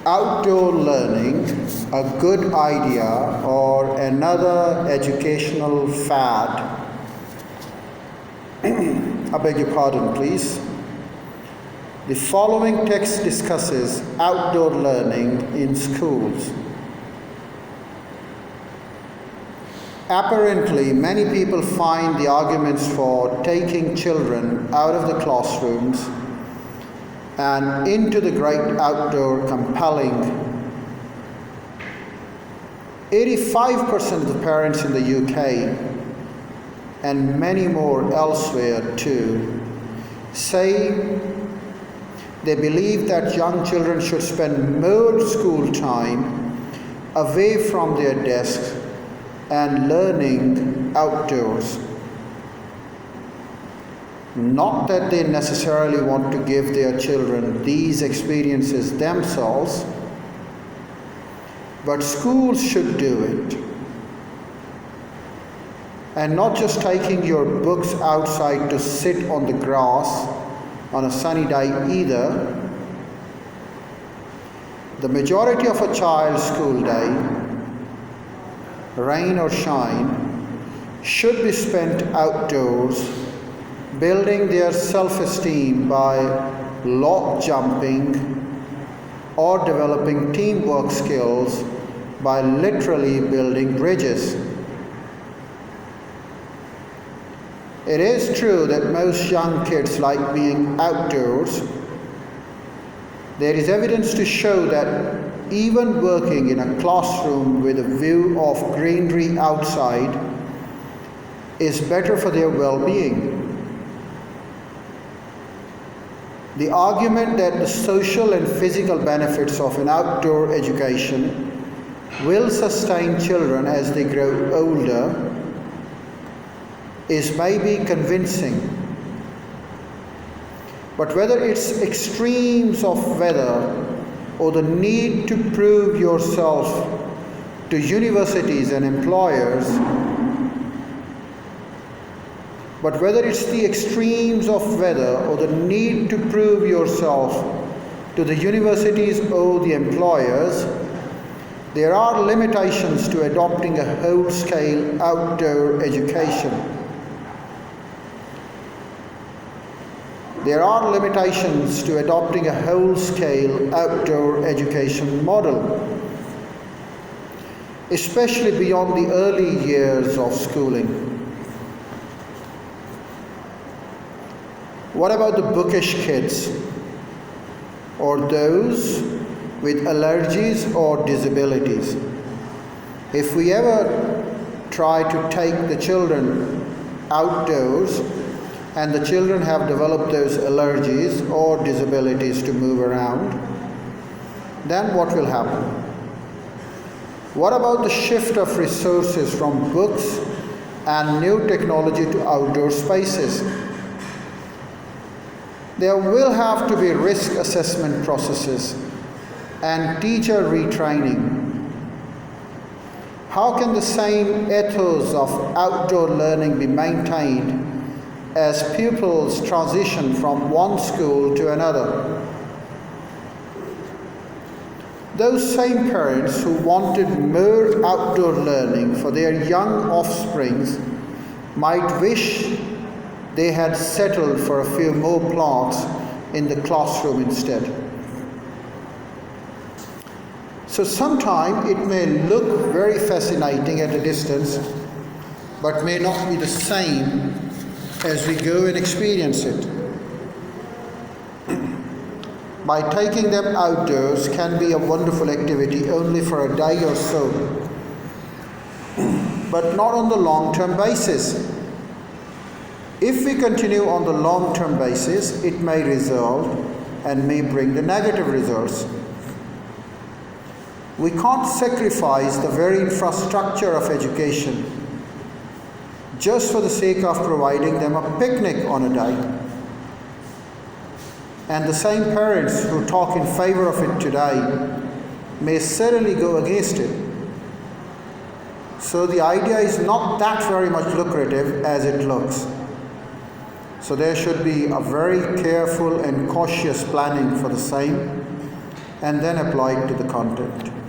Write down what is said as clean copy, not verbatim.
outdoor learning a good idea or another educational fad? I beg your pardon, please. The following text discusses outdoor learning in schools. Apparently, many people find the arguments for taking children out of the classrooms and into the great outdoor compelling. 85% of the parents in the UK, and many more elsewhere too, say they believe that young children should spend more school time away from their desks and learning outdoors. Not that they necessarily want to give their children these experiences themselves, but schools should do it. And not just taking your books outside to sit on the grass on a sunny day either. The majority of a child's school day, rain or shine, should be spent outdoors, building their self-esteem by log jumping or developing teamwork skills by literally building bridges. It is true that most young kids like being outdoors. There is evidence to show that even working in a classroom with a view of greenery outside is better for their well-being. The argument that the social and physical benefits of an outdoor education will sustain children as they grow older is maybe convincing. But whether it's extremes of weather or the need to prove yourself to universities and employers, but whether it's the extremes of weather or the need to prove yourself to the universities or the employers, there are limitations to adopting a whole-scale outdoor education. There are limitations to adopting a whole-scale outdoor education model, especially beyond the early years of schooling. What about the bookish kids, or those with allergies or disabilities? If we ever try to take the children outdoors and the children have developed those allergies or disabilities to move around, then what will happen? What about the shift of resources from books and new technology to outdoor spaces? There will have to be risk assessment processes and teacher retraining. How can the same ethos of outdoor learning be maintained as pupils transition from one school to another? Those same parents who wanted more outdoor learning for their young offsprings might wish they had settled for a few more plants in the classroom instead. So sometimes it may look very fascinating at a distance, but may not be the same as we go and experience it. By taking them outdoors can be a wonderful activity only for a day or so, but not on the long-term basis. If we continue on the long-term basis, it may result and may bring the negative results. We can't sacrifice the very infrastructure of education just for the sake of providing them a picnic on a day. And the same parents who talk in favor of it today may certainly go against it. So the idea is not that very much lucrative as it looks. So there should be a very careful and cautious planning for the same, and then apply it to the content.